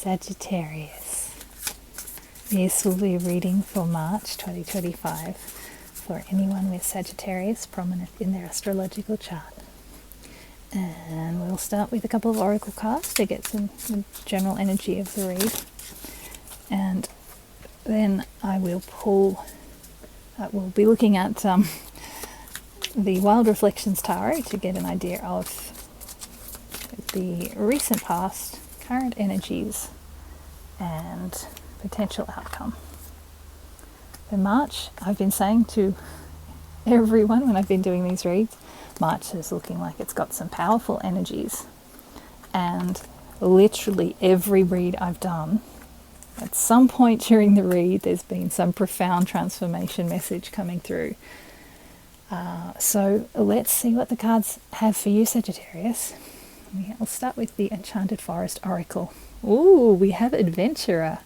Sagittarius. This will be a reading for March 2025 for anyone with Sagittarius prominent in their astrological chart. And we'll start with a couple of oracle cards to get some general energy of the read. And then I will pull, we'll be looking at the Wild Reflections Tarot to get an idea of the recent past, current energies, and potential outcome. In March, I've been saying to everyone when I've been doing these reads, March is looking like it's got some powerful energies. And literally every read I've done, at some point during the read, there's been some profound transformation message coming through. So let's see what the cards have for you, Sagittarius. I'll start with the Enchanted Forest Oracle. Ooh, we have Adventurer.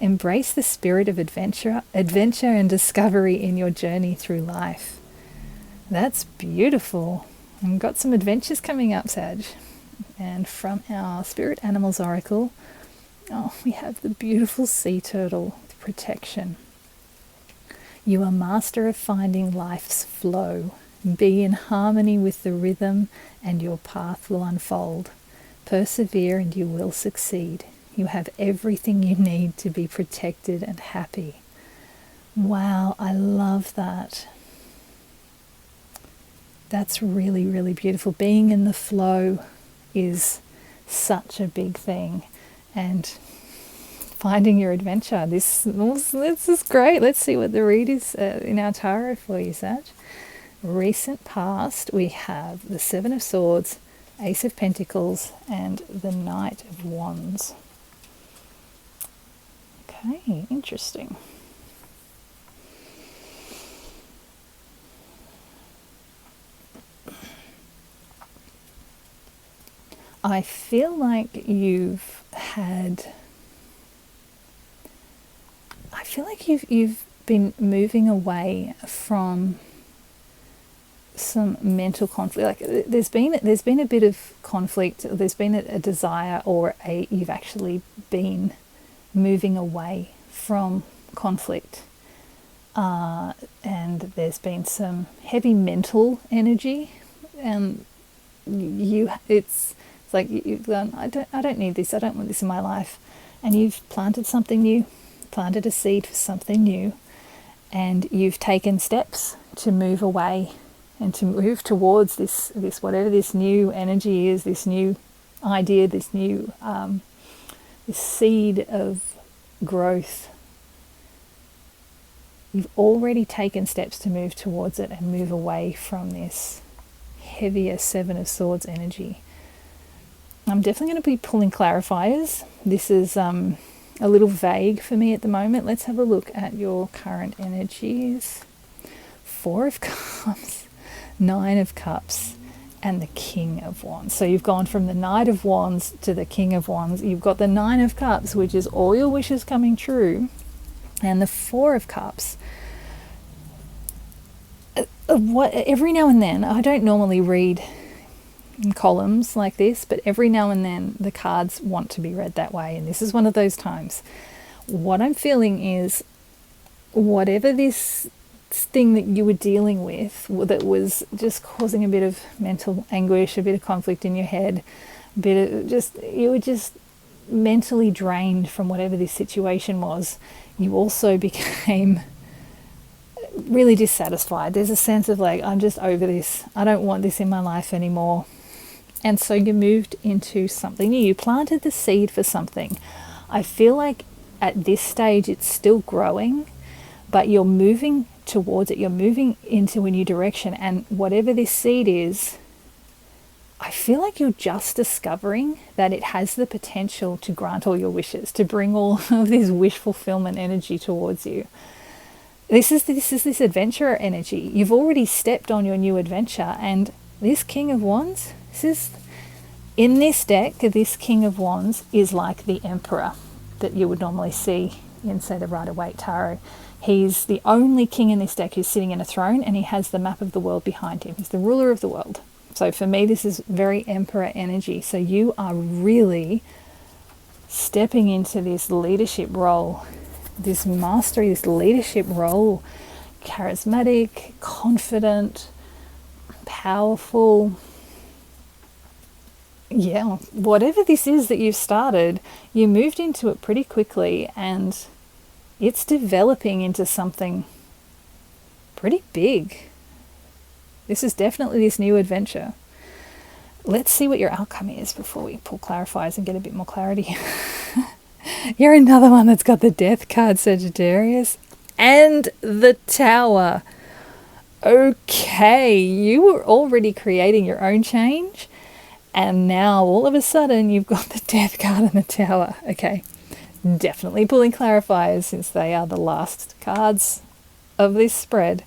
Embrace the spirit of adventure and discovery in your journey through life. That's beautiful. We've got some adventures coming up, Sag. And from our Spirit Animals Oracle, we have the beautiful sea turtle, protection. You are master of finding life's flow. Be in harmony with the rhythm and your path will unfold. Persevere and you will succeed. You have everything you need to be protected and happy. Wow, I love that. That's really, really beautiful. Being in the flow is such a big thing. And finding your adventure. This is great. Let's see what the read is in our tarot for you, Sag. Recent past, we have the Seven of Swords, Ace of Pentacles, and the Knight of Wands. Okay, interesting. I feel like you've been moving away from some mental conflict. Like there's been a bit of conflict. There's been a desire, or you've actually been moving away from conflict, and there's been some heavy mental energy, and it's like you've gone, I don't need this. I don't want this in my life, and you've planted something new, planted a seed for something new, and you've taken steps to move away and to move towards this whatever this new energy is, this new idea, this new this seed of growth. You've already taken steps to move towards it and move away from this heavier Seven of Swords energy. I'm definitely going to be pulling clarifiers. This is a little vague for me at the moment. Let's have a look at your current energies. Four of Cups, Nine of Cups, and the King of Wands. So you've gone from the Knight of Wands to the King of Wands. You've got the Nine of Cups, which is all your wishes coming true, and the Four of Cups. Every now and then, I don't normally read in columns like this, but every now and then the cards want to be read that way, and this is one of those times. What I'm feeling is whatever this thing that you were dealing with that was just causing a bit of mental anguish, a bit of conflict in your head, a bit of you were just mentally drained from whatever this situation was. You also became really dissatisfied. There's a sense of like, I'm just over this. I don't want this in my life anymore. And so you moved into something new. You planted the seed for something. I feel like at this stage it's still growing, but you're moving towards it. You're moving into a new direction. And whatever this seed is, I feel like you're just discovering that it has the potential to grant all your wishes, to bring all of this wish fulfillment energy towards you. This is this adventurer energy. You've already stepped on your new adventure, and this King of Wands, in this deck, this King of Wands is like the Emperor that you would normally see in, say, the Rider-Waite Tarot. He's the only king in this deck who's sitting in a throne, and he has the map of the world behind him. He's the ruler of the world. So for me, this is very Emperor energy. So you are really stepping into this leadership role, this mastery, this leadership role, charismatic, confident, powerful. Yeah, whatever this is that you've started, you moved into it pretty quickly, and it's developing into something pretty big. This is definitely this new adventure. Let's see what your outcome is before we pull clarifiers and get a bit more clarity. You're another one that's got the Death card, Sagittarius, and the Tower. Okay, you were already creating your own change, and now all of a sudden you've got the Death card and the Tower. Okay, definitely pulling clarifiers since they are the last cards of this spread.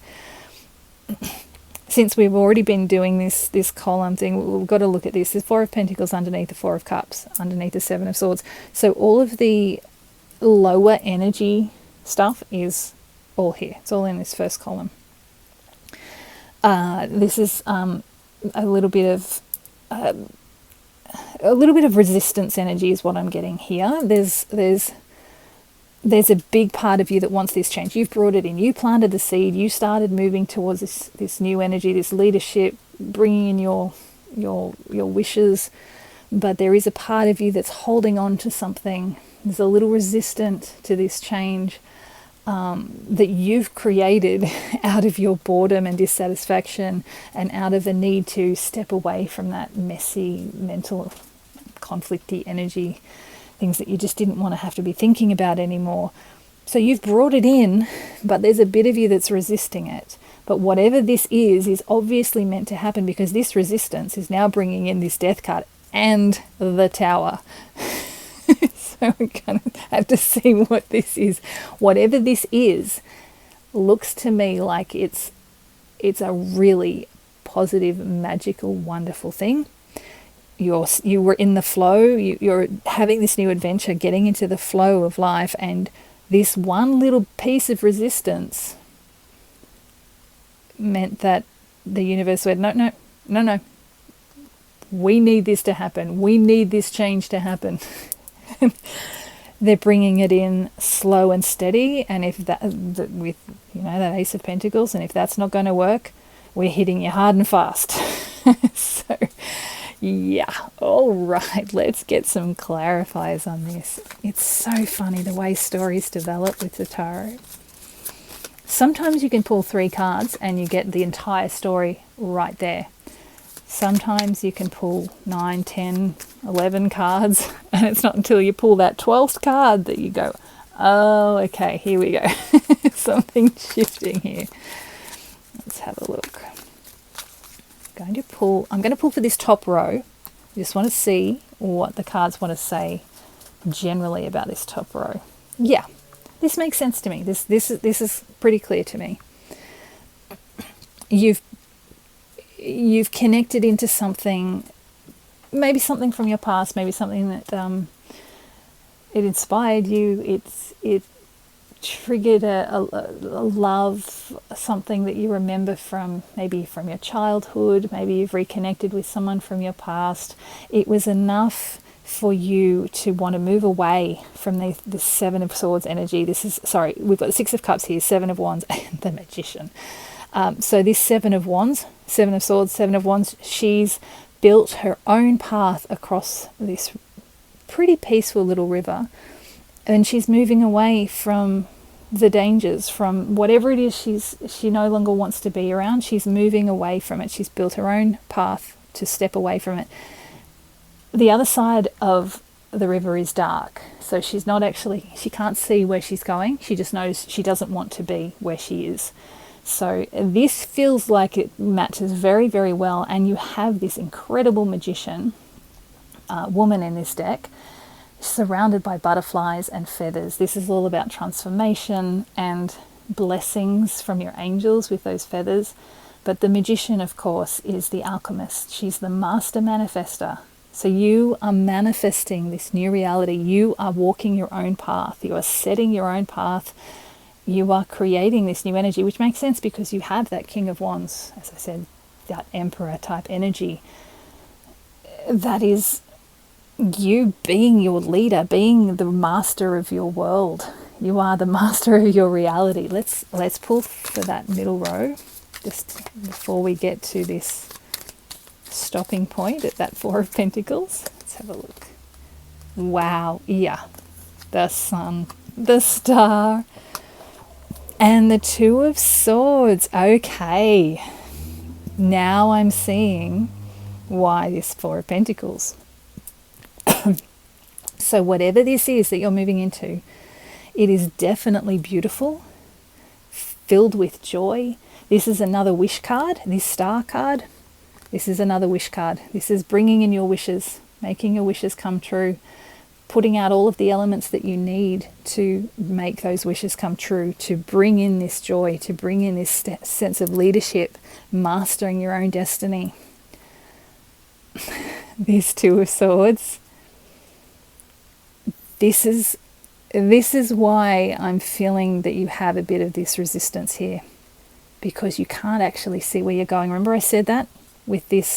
Since we've already been doing this column thing, we've got to look at this. There's Four of Pentacles underneath the Four of Cups, underneath the Seven of Swords. So all of the lower energy stuff is all here. It's all in this first column. This is a little bit of resistance energy is what I'm getting here. There's a big part of you that wants this change. You've brought it in. You planted the seed. You started moving towards this new energy, this leadership, bringing in your wishes. But there is a part of you that's holding on to something. There's a little resistant to this change that you've created out of your boredom and dissatisfaction, and out of a need to step away from that messy, mental, conflicty energy, things that you just didn't want to have to be thinking about anymore. So you've brought it in, but there's a bit of you that's resisting it. But whatever this is obviously meant to happen, because this resistance is now bringing in this Death card and the Tower. So we kind of have to see what this is. Whatever this is, looks to me like it's a really positive, magical, wonderful thing. You were in the flow. You're having this new adventure, getting into the flow of life, and this one little piece of resistance meant that the universe said, no. We need this to happen. We need this change to happen. They're bringing it in slow and steady, and if that with that Ace of Pentacles, and if that's not going to work, we're hitting you hard and fast. So yeah, all right, let's get some clarifiers on this. It's so funny the way stories develop with the tarot. Sometimes you can pull 3 cards and you get the entire story right there. Sometimes you can pull 9, 10, 11 cards, and it's not until you pull that 12th card that you go, oh, okay, here we go. Something shifting here. Let's have a look. I'm going to pull for this top row. I just want to see what the cards want to say generally about this top row. Yeah, this makes sense to me. This is pretty clear to me. You've connected into something, maybe something from your past, maybe something that it inspired you. It triggered a love, something that you remember from your childhood. Maybe you've reconnected with someone from your past. It was enough for you to want to move away from the Seven of Swords energy. We've got the Six of Cups here, Seven of Wands, and the Magician. So this Seven of Wands, Seven of Swords, Seven of Wands, she's built her own path across this pretty peaceful little river, and she's moving away from the dangers, from whatever it is she no longer wants to be around. She's moving away from it. She's built her own path to step away from it. The other side of the river is dark, so she can't see where she's going. She just knows she doesn't want to be where she is. So this feels like it matches very, very well, and you have this incredible magician woman in this deck, surrounded by butterflies and feathers. This is all about transformation and blessings from your angels with those feathers. But the magician, of course, is the alchemist. She's the master manifester. So you are manifesting this new reality. You are walking your own path. You are setting your own path. You are creating this new energy, which makes sense because you have that King of Wands, as I said, that Emperor type energy. That is you being your leader, being the master of your world. You are the master of your reality. Let's pull for that middle row just before we get to this stopping point at that Four of Pentacles. Let's have a look. Wow, yeah. The Sun, the Star, and the Two of Swords. Okay. Now I'm seeing why this Four of Pentacles. So whatever this is that you're moving into, it is definitely beautiful, filled with joy. This is another wish card, this Star card. This is another wish card. This is bringing in your wishes, making your wishes come true, putting out all of the elements that you need to make those wishes come true, to bring in this joy, to bring in this sense of leadership, mastering your own destiny. These Two of Swords. This is why I'm feeling that you have a bit of this resistance here, because you can't actually see where you're going. Remember I said that with this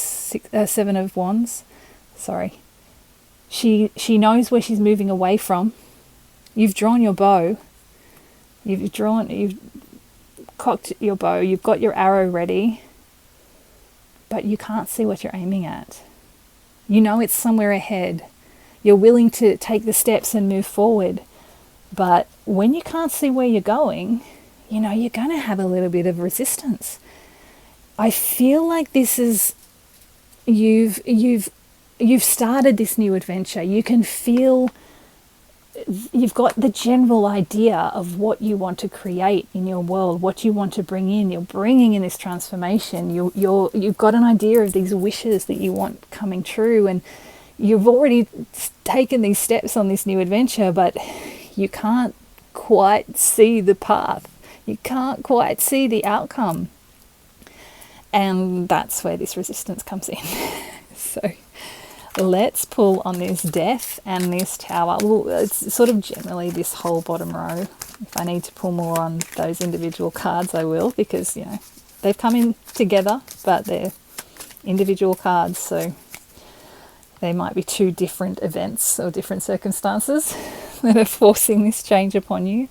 Seven of Wands? Sorry. She knows where she's moving away from. You've drawn your bow. You've cocked your bow. You've got your arrow ready, but you can't see what you're aiming at. You know it's somewhere ahead. You're willing to take the steps and move forward. But when you can't see where you're going, you know, you're going to have a little bit of resistance. I feel like this is, you've started this new adventure. You can feel, you've got the general idea of what you want to create in your world, what you want to bring in. You're bringing in this transformation. You've got an idea of these wishes that you want coming true, and you've already taken these steps on this new adventure, but you can't quite see the path. You can't quite see the outcome. And that's where this resistance comes in. So let's pull on this Death and this Tower. Well, it's sort of generally this whole bottom row. If I need to pull more on those individual cards, I will, because, you know, they've come in together, but they're individual cards, so they might be two different events or different circumstances that are forcing this change upon you.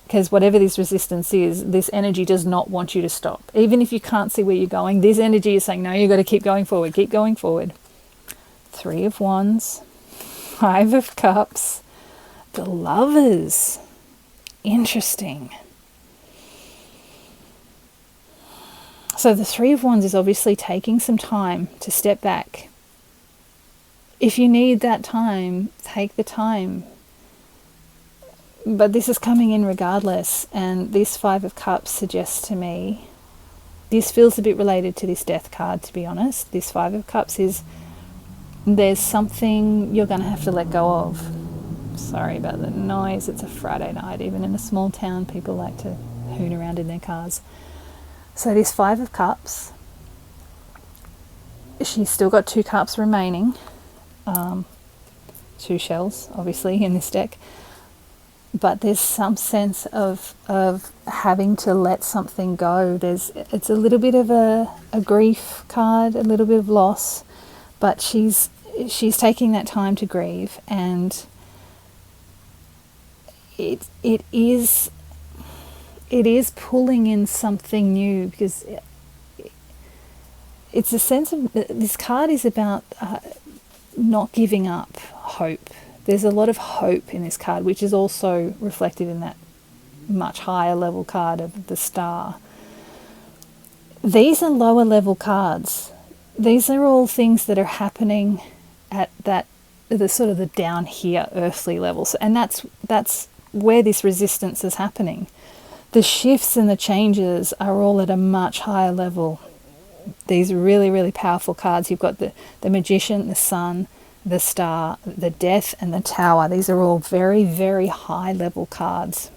Because whatever this resistance is, this energy does not want you to stop. Even if you can't see where you're going, this energy is saying, no, you've got to keep going forward, keep going forward. Three of Wands, Five of Cups, the Lovers. Interesting. So the Three of Wands is obviously taking some time to step back. If you need that time, take the time. But this is coming in regardless, and this Five of Cups suggests to me, this feels a bit related to this Death card, to be honest. This Five of Cups is, there's something you're going to have to let go of. Sorry about the noise, it's a Friday night. Even in a small town, people like to hoon around in their cars. So this Five of Cups, she's still got two cups remaining. Two shells, obviously, in this deck. But there's some sense of having to let something go. It's a little bit of a grief card, a little bit of loss, but she's taking that time to grieve, and it is pulling in something new, because it's a sense of, this card is about not giving up hope. There's a lot of hope in this card, which is also reflected in that much higher level card of the Star. These are lower level cards. These are all things that are happening at the sort of the down here earthly levels, and that's where this resistance is happening. The shifts and the changes are all at a much higher level. These really, really powerful cards. You've got the Magician, the Sun, the Star, the Death, and the Tower. These are all very, very high level cards.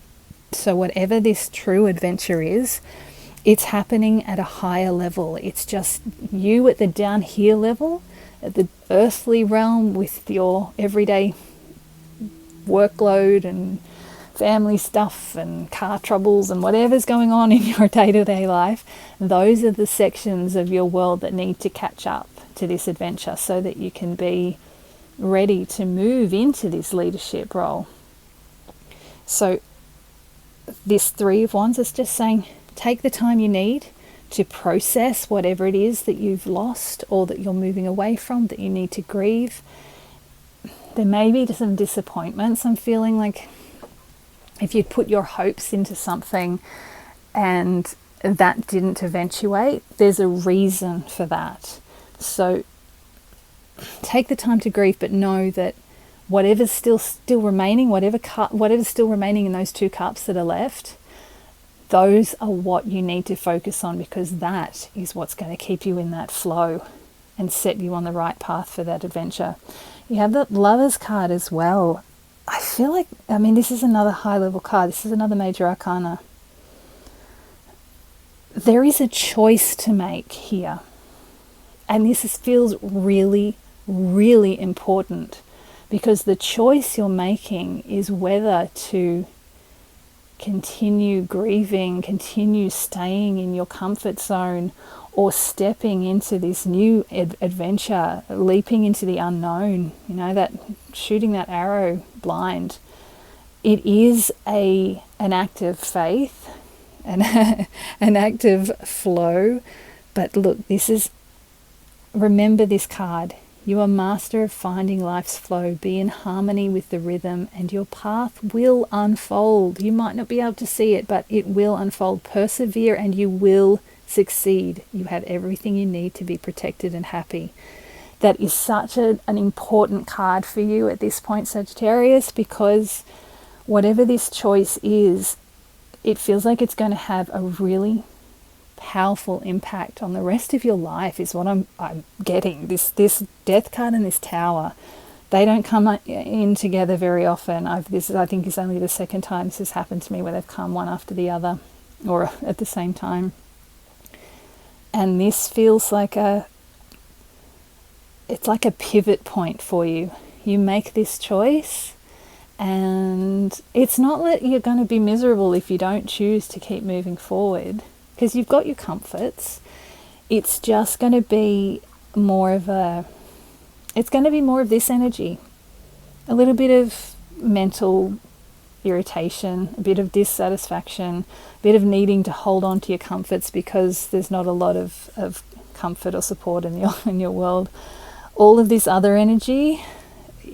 So whatever this true adventure is, it's happening at a higher level. It's just you at the down here level, at the earthly realm, with your everyday workload and family stuff and car troubles and whatever's going on in your day-to-day life. Those are the sections of your world that need to catch up to this adventure, so that you can be ready to move into this leadership role. So this Three of Wands is just saying, take the time you need to process whatever it is that you've lost or that you're moving away from, that you need to grieve. There may be some disappointments. I'm feeling like if you put your hopes into something and that didn't eventuate, there's a reason for that. So take the time to grieve, but know that whatever's still remaining, whatever's still remaining in those 2 cups that are left, those are what you need to focus on, because that is what's going to keep you in that flow and set you on the right path for that adventure. You have the Lovers card as well. I feel like, this is another high level card. This is another major arcana. There is a choice to make here. And this feels really, really important, because the choice you're making is whether to continue grieving, continue staying in your comfort zone, or stepping into this new adventure, leaping into the unknown, that shooting that arrow blind. It is an act of faith, an act of flow. But look, remember this card. You are master of finding life's flow. Be in harmony with the rhythm and your path will unfold. You might not be able to see it, but it will unfold. Persevere and you will succeed. You have everything you need to be protected and happy. That is such an important card for you at this point, Sagittarius, because whatever this choice is, it feels like it's going to have a really powerful impact on the rest of your life, is what I'm getting. This Death card and this Tower, they don't come in together very often. I think is only the second time this has happened to me, where they've come one after the other or at the same time. And this feels like it's like a pivot point for you. You make this choice, and it's not that you're going to be miserable if you don't choose to keep moving forward, because you've got your comforts. It's just going to be more of this energy. A little bit of mental irritation, a bit of dissatisfaction, a bit of needing to hold on to your comforts because there's not a lot of comfort or support in your world. All of this other energy,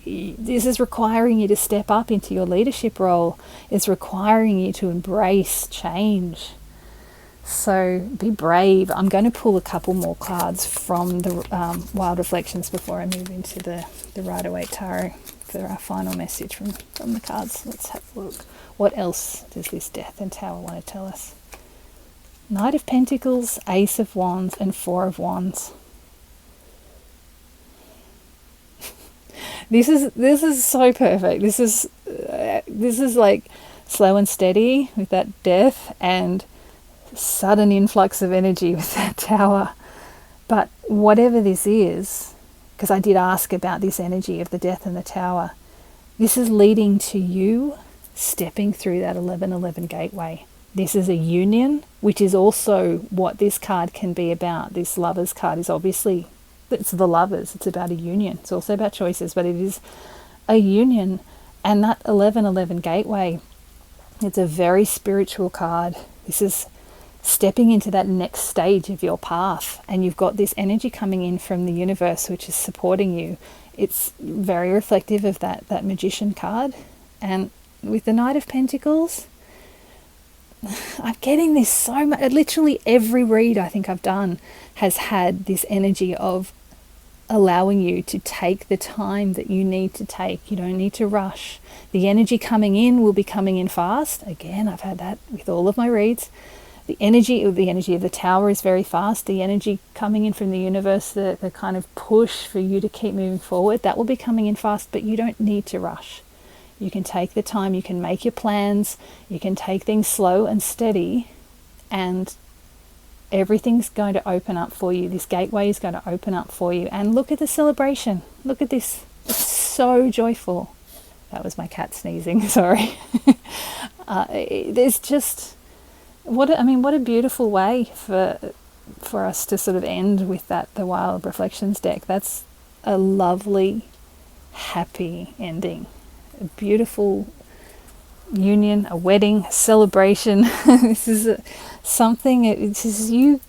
this is requiring you to step up into your leadership role. It's requiring you to embrace change. So be brave. I'm going to pull a couple more cards from the Wild Reflections before I move into the Rider-Waite Tarot for our final message from the cards. Let's have a look. What else does this Death and Tower want to tell us? Knight of Pentacles, Ace of Wands, and Four of Wands. This is so perfect. This is like slow and steady with that Death, and sudden influx of energy with that Tower. But whatever this is, because I did ask about this energy of the Death and the Tower, this is leading to you stepping through that 1111 gateway. This is a union, which is also what this card can be about. This Lovers card is obviously, it's the lovers. It's about a union. It's also about choices, but it is a union. And that 1111 gateway, it's a very spiritual card. This is stepping into that next stage of your path, and you've got this energy coming in from the universe which is supporting you. It's very reflective of that Magician card. And with the Knight of Pentacles, I'm getting this so much. Literally every read I think I've done has had this energy of allowing you to take the time that you need to take. You don't need to rush. The energy coming in will be coming in fast. Again, I've had that with all of my reads. The energy of the Tower is very fast. The energy coming in from the universe, the kind of push for you to keep moving forward, that will be coming in fast, but you don't need to rush. You can take the time, you can make your plans, you can take things slow and steady, and everything's going to open up for you. This gateway is going to open up for you. And look at the celebration. Look at this. It's so joyful. That was my cat sneezing, sorry. There's just... What a beautiful way for us to sort of end with the Wild Reflections deck. That's a lovely happy ending. A beautiful union, a wedding, a celebration. This is this is you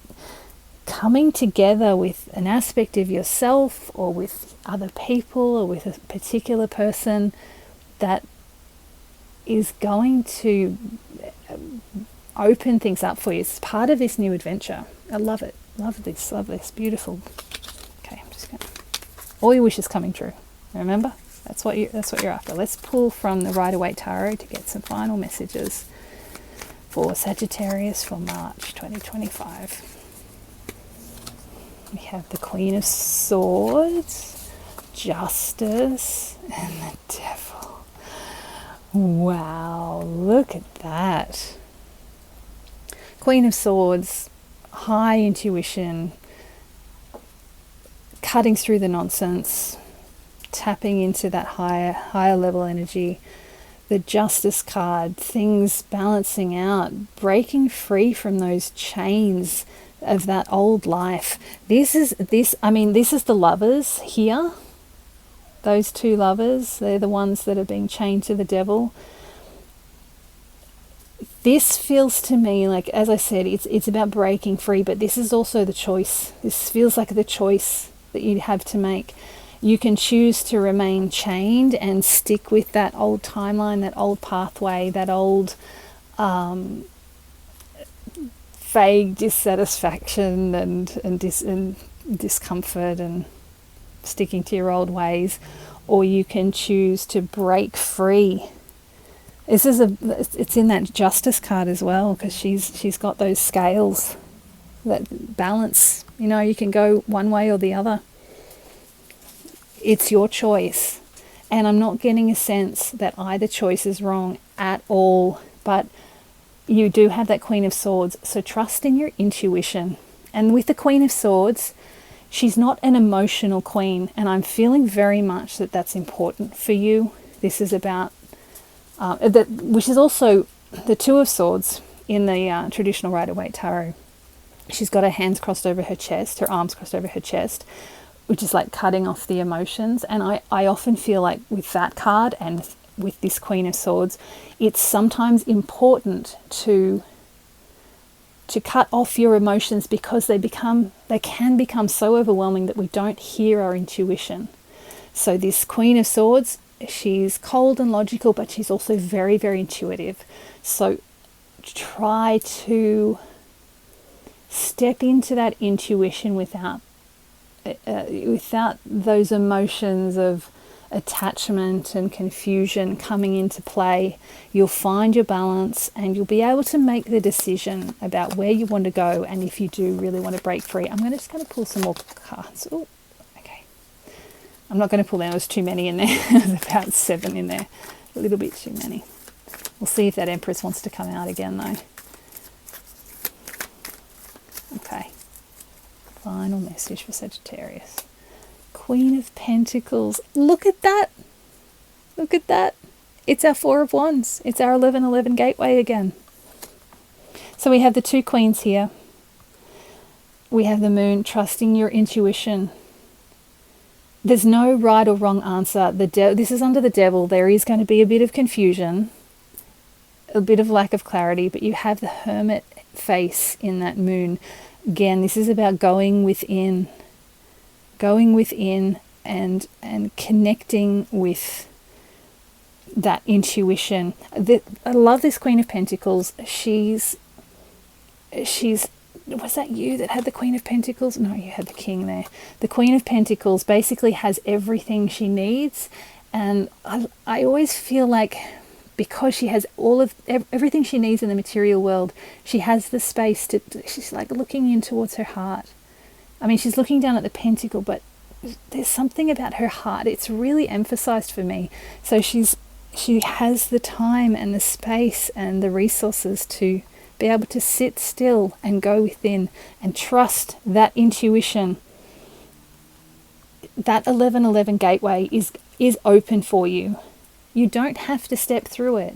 coming together with an aspect of yourself or with other people or with a particular person that is going to open things up for you. It's part of this new adventure. I love it. Love this. Beautiful. Okay, I'm just going to... All your wishes coming true. Remember? That's what you're after. Let's pull from the Rider-Waite Tarot to get some final messages for Sagittarius for March 2025. We have the Queen of Swords, Justice, and the Devil. Wow, look at that. Queen of Swords, high intuition, cutting through the nonsense, tapping into that higher level energy. The Justice card, things balancing out, breaking free from those chains of that old life. This is the lovers here. Those two lovers, they're the ones that are being chained to the devil. This feels to me like, as I said, it's about breaking free, but this is also the choice. This feels like the choice that you have to make. You can choose to remain chained and stick with that old timeline, that old pathway, that old vague dissatisfaction and discomfort and sticking to your old ways, or you can choose to break free. It's in that Justice card as well, because she's got those scales that balance. You know, you can go one way or the other. It's your choice. And I'm not getting a sense that either choice is wrong at all, but you do have that Queen of Swords, so trust in your intuition. And with the Queen of Swords, she's not an emotional queen, and I'm feeling very much that that's important for you. This is about, which is also the Two of Swords in the traditional Rider-Waite Tarot. She's got her hands crossed over her chest, her arms crossed over her chest, which is like cutting off the emotions. And I often feel like with that card and with this Queen of Swords, it's sometimes important to cut off your emotions, because they can become so overwhelming that we don't hear our intuition. So this Queen of Swords, she's cold and logical, but she's also very, very intuitive. So try to step into that intuition without those emotions of attachment and confusion coming into play. You'll find your balance and you'll be able to make the decision about where you want to go, and if you do really want to break free. I'm just going to pull some more cards. Oh, okay. I'm not going to pull them. There's too many in there. There's about 7 in there. A little bit too many. We'll see if that Empress wants to come out again though. Okay. Final message for Sagittarius. Queen of Pentacles. Look at that. Look at that. It's our Four of Wands. It's our 11-11 gateway again. So we have the two queens here. We have the Moon, trusting your intuition. There's no right or wrong answer. This is under the Devil. There is going to be a bit of confusion, a bit of lack of clarity, but you have the Hermit face in that Moon. Again, this is about going within and connecting with that intuition. I love this Queen of Pentacles. She's was that you that had the Queen of Pentacles? No, you had the King there. The Queen of Pentacles basically has everything she needs, and I always feel like, because she has everything she needs in the material world, she has the space she's like looking in towards her heart. I mean, she's looking down at the pentacle, but there's something about her heart. It's really emphasized for me. So she has the time and the space and the resources to be able to sit still and go within and trust that intuition. That 11-11 gateway is open for you. You don't have to step through it.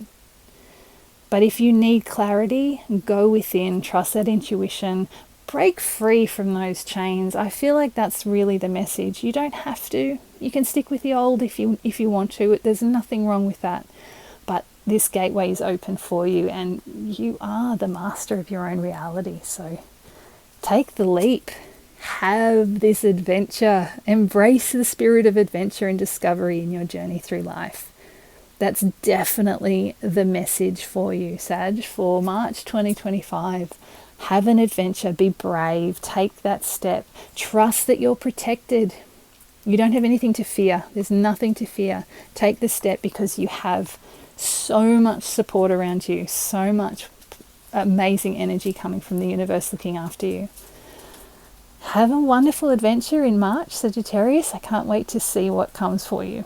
But if you need clarity, go within, trust that intuition, break free from those chains. I feel like that's really the message. You don't have to, You can stick with the old if you want to. There's nothing wrong with that. But this gateway is open for you, and you are the master of your own reality. So take the leap. Have this adventure. Embrace the spirit of adventure and discovery in your journey through life. That's definitely the message for you, Sag, for March 2025. Have an adventure. Be brave. Take that step. Trust that you're protected. You don't have anything to fear. There's nothing to fear. Take the step because you have so much support around you, so much amazing energy coming from the universe looking after you. Have a wonderful adventure in March, Sagittarius. I can't wait to see what comes for you.